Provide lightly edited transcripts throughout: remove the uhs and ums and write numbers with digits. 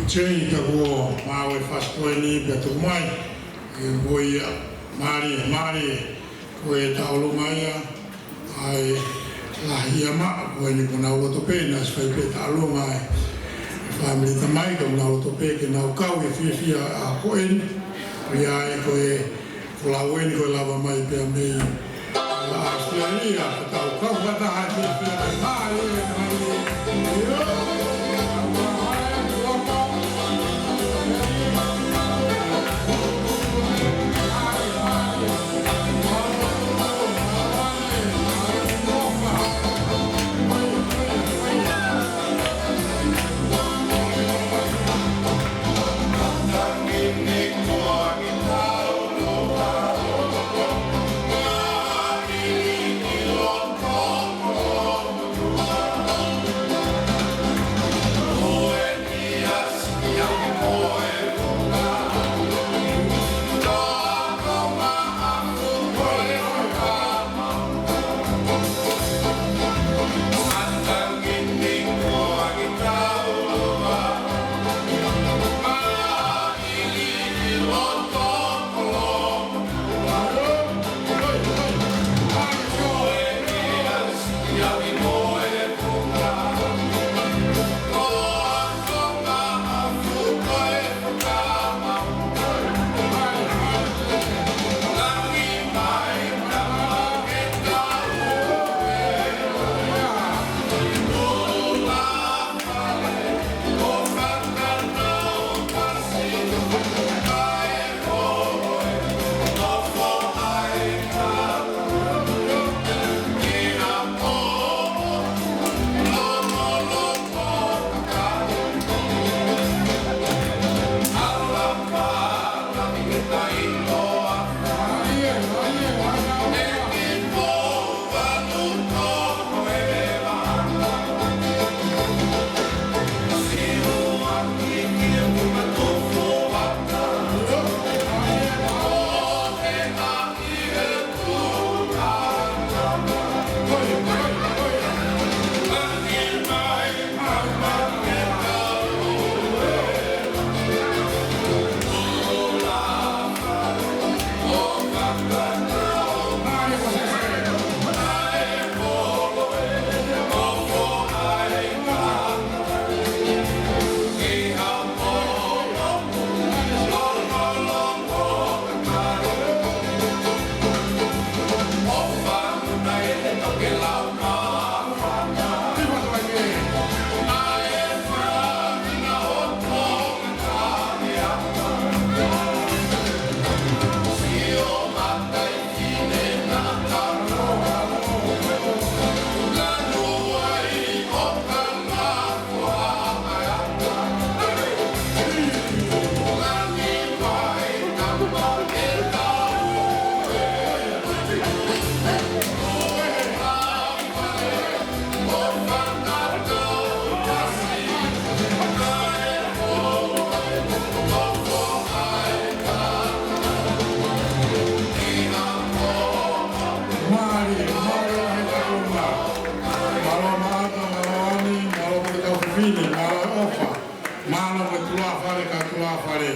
Cei ka wo mawe fastoini betumai ngoi mari koe taolo maya ai la hiama koe ni kuna auto pe na spai pe taolo mai family tamai ko na auto pe ke na kau e fia a koen ia e koe flawen ko lava mai pe me la Australia ta kau bata ha fia mai fini mala ofa mala mo tua fare ka tua fare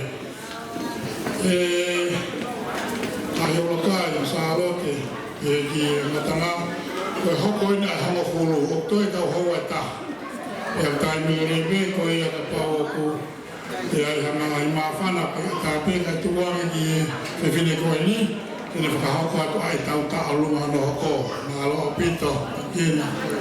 ayo lokai sa roke ki matanga ko hoko ina hamo fulu o to ka ho ta ya tai mi re be ko ya pa o ku ya hama mai ma fana ka pe ka tua ki e fini ko ni ni ka hoko ai tau ta alu no ko na lo pito kina